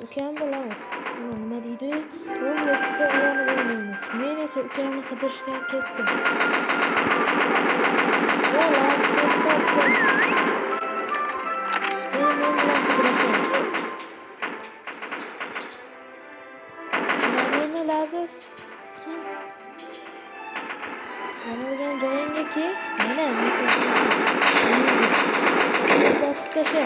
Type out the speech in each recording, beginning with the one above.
ukam bilan nima deydi? Robloxda o'ynab o'ynaymiz. Men esa ukamni qidirishga ketdim. Lazız. Yanılgan joyinga ki, mana Baktaşa.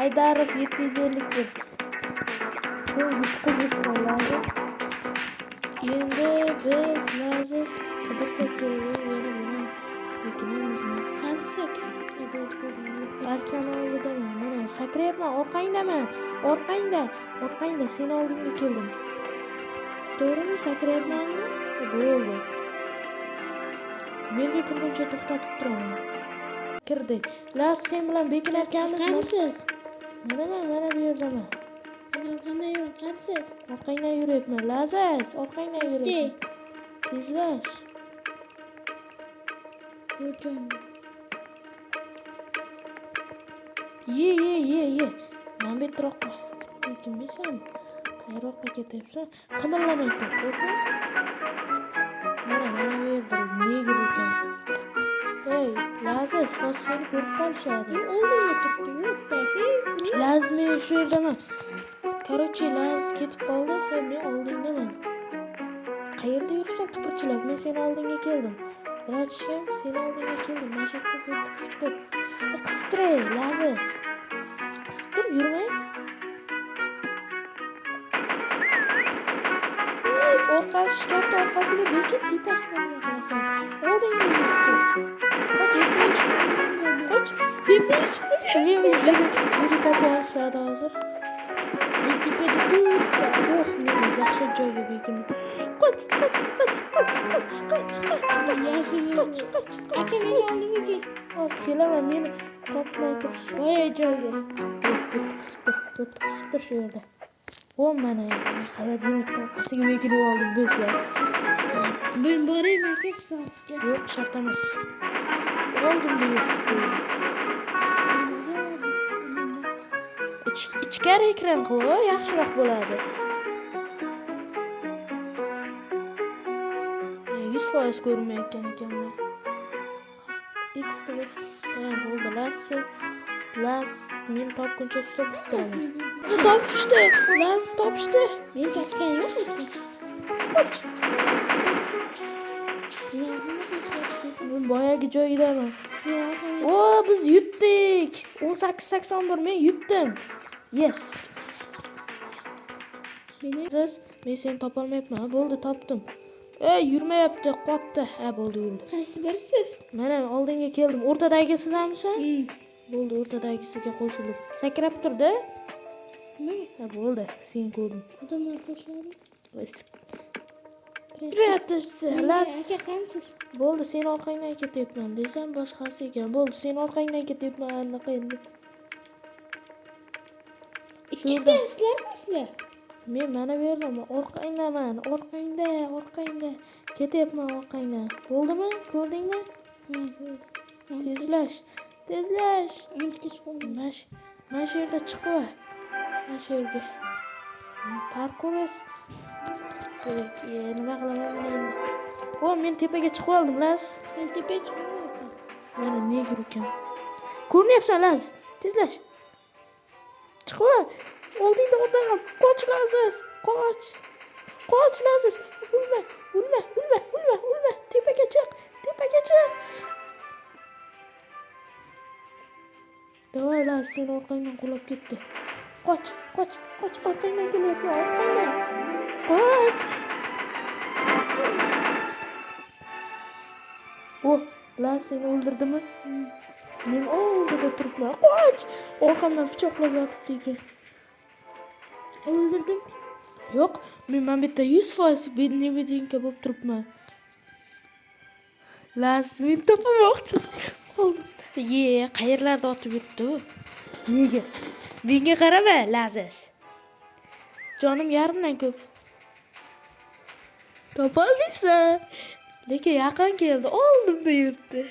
Haydarov 751. So'ng yutkazib qoladi. Endi biz Lazız qidirsak kerak, yana buni yukinamizmi? Qansak? Barchani oldidaman. Mana sakrayapman, orqangdaman. Orqangda seni oldingga keldim. To'g'rimi sakrayapmanmi? Bo'ldi. Menga kirguncha to'xtatib turaman. Kirdi. Laz sen bilan Bekin akamizmi? Mana bu yerdaman. Qanday yuribsiz? Orqangdan yuribman. Lazaz, orqangdan yuribman. Tezlash. Ye. Men bu troqqa. Lekin bilsam, qayroqqa ketyapsan. Qimirlamay tur. Mana bu yerda nega ekan? Hey, Lazaz, seni ko'rib qolishadi. Oldimda turibdi, yo'q-da. Lazmi shu yerdaman. Короче, Laz ketib qoldi, men oldindaman. Qayerda yuribsan tipirchilab? Men seni oldinga keldim. Bratishim, seni oldinga keldim. Mashaqqa qisib tur. Qisib turay, Lazaz. Qisib tur, yurmay. Orqasiga bekib tepasidan yurasan. Oldinga yuribdi. Qoch. Yürü kapı hazır. Yaxshi joyga bekin. Qoch. Aka meni oldimga kel. Hozir kelaman, meni topmay turish. Voy joyga. O'tqisib shu yerda. O mana xolodilnik orqasiga bekinib oldim do'stlar. Men boraymi aka soatga? Yo'q, shart emas. Oldim deyapti. Ichkari ekran qo'y, yaxshiroq bo'ladi. 100% ko'rmayotgan ekanman. Ekstra. Bo'ldi, Laz, men topguncha stop turaman. Laz topishdi. Men topgan yo'qmi? Men boyagi joydaman. O, biz yutdik. 1881 men yutdim. Yes. Men seni topolmayapman. Bo'ldi, topdim. Yurmayapti, qotdi. Bo'ldi, yurdi. Qaysi birsiz? Mana oldinga keldim. O'rtadagisizamisan? Bo'ldi, o'rtadagisiga qo'shilib. Sakrab turdi. Bo'ldi, sen ko'rding. Odamlar qo'shiladi. Laz. Bo'ldi, sen orqangdan ketyapman desam boshqasi ekan. Bo'ldi, sen orqangdan ketyapman anaqa endi. Ikkita sizlarmisizlar? Men mana bu yerdaman, orqangdaman, orqangda. Ketyapman orqangdan. Bo'ldimi? Ko'rdingmi? Tezlash. Mana shu yerda chiqib. Mana shu yerga. Parkurs. Nima qilaman endi? Men tepaga chiqib oldim, Laz. Men tepaga chiqib oldim. Mana negir ekan. Ko'rmayapsan, Laz? Tezlash. Chiqma. Oldingda odam. Qoch Laziz. Qoch. Qoch Laziz. Ulma. Tepaga chiq. Davay Laziz, sen orqangdan qulab ketdi. Qoch. Orqangdan kelyapti. Qoch. Laziz seni o'ldirdimi? Men oldida turibman. Qoch! Orqamdan pichoqlab yotibdi ekan. O'ldirdim. Yo'q, men bitta 100% bedinka bo'lib turibman. Laziz meni topamoqchi. Qayerlarda otib yuribdi u? Nega? Menga qarama, Laziz. Jonim yarimdan ko'p. Topolmaysan. Lekin yaqin keldi, oldimda yuribdi.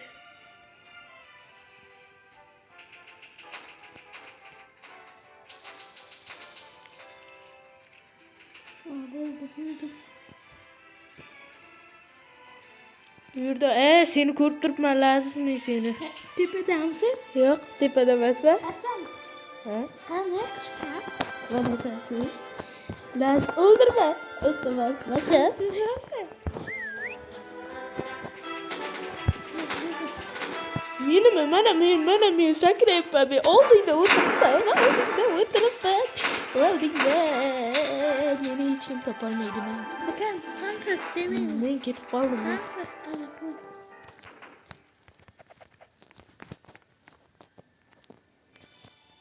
Yurdi. Seni ko'rib turibman, Laziz, men seni. Tepadamisiz? Yo'q, tepada emasman. Asam. Qanday qilsan? Mana sensin. Laziz, o'ldirma. Iltimos, bacha. Siz yo'qsiz. Mana men sakrayapman. Men oldingda o'tiribman. Oldingda. Meni hech kim topolmaydi. Akam, qansiz demayman. Men ketib qoldim.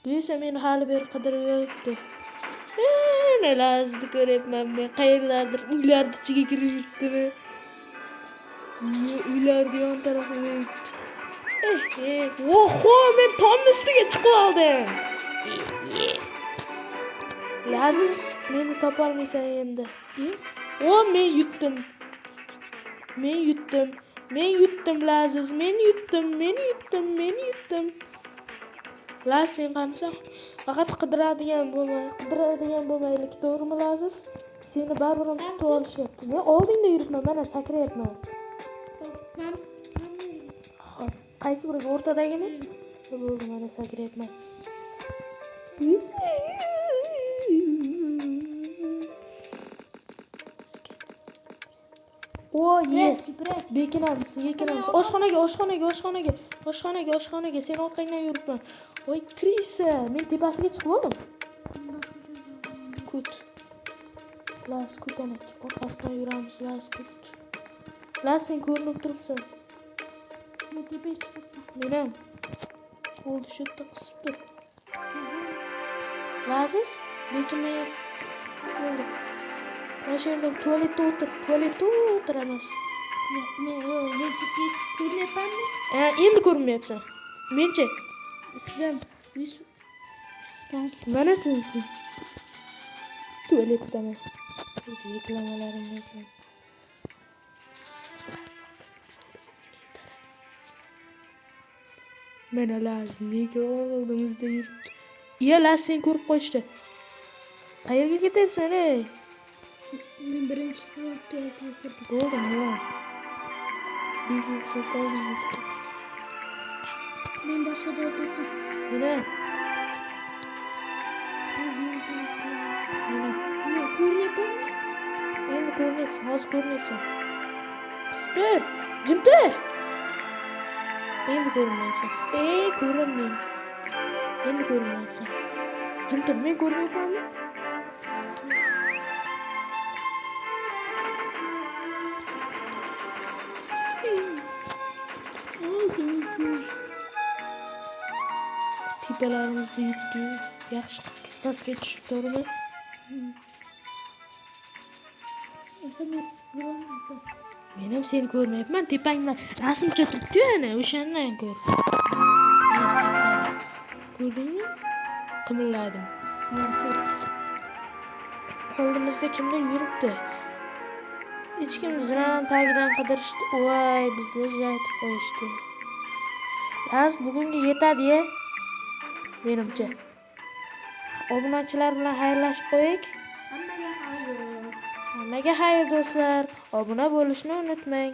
Bilsa meni hali beri qidirib yuribdi. Lazizni ko'ryapman men. Qayerlardir uylarning ichiga kirib yuribdimi? Uylarning yon tarafiga yuribdi. Men tomning ustiga chiqib oldim. Laziz, meni topolmaysan endi. Men yutdim. Laziz, men yutdim. Laziz, sen qanasan? Faqat qidiradigan bo'lmaylik, to'g'rimi Laziz? Seni baribir tutib olishyapti. Men oldingda yuribman, mana sakrayapman. Qaysi biriga? O'rtadagimi? Bo'ldi, mana sakrayapman. Yes. Bekinamiz. Oshxonaga. Sen orqangdan yuribman. Voy, Krisa, men tepasiga chiqib oldim. Kut. Las, kutanak. Orqasidan yuramiz, Las, kut. Las, sen ko'rinib turibsan. Men tepaga chiqibman. Menam. Bo'ldi, shu yerda qisib tur. Laziz, bekinmay bo'ldi. Mana shu yerda tualetda o'tiraman. Men ko'ryapmanmi? Endi ko'rinmayapsan. Menchi. Sizam Mana sensin. Tualetdaman. Reklamalaringni sen. Mana Laziz nega oldimizda yuribdi? Laziz, sen ko'rib qo'yishdi. Qayerga ketyapsan, ey? Men birinchi qavatga o'tirdim. Bo'ldimi? Men boshqa joyda o'tirdim. Mana. Ko'ryapmanmi? Endi ko'ryapsan, hozir ko'ryapsan. Qisib jim tur. Endi ko'rinmayapsan. Ko'rinmayapsan. Endi ko'rinmayapsan. Jim tur, men ko'rinmayapmanmi? Tepalarimizda yuribdi. Yaxshi pastga tushib turibdi. Men ham seni ko'rmayapman. Tepangdan rasmcha turibdi-yu, ana o'shandan ko'r. Ko'rdingmi? Qimilladim. Oldimizda kimdir yuribdi. Hech kim zinam tagidan qidirishdi. Voy, bizni jaytib qo'yishdi. Laziz, bugunga yetadi-ya. Menimcha. Obunachilar bilan xayrlashib qo'ying. Hammaga xayr do'stlar. Obuna bo'lishni unutmang.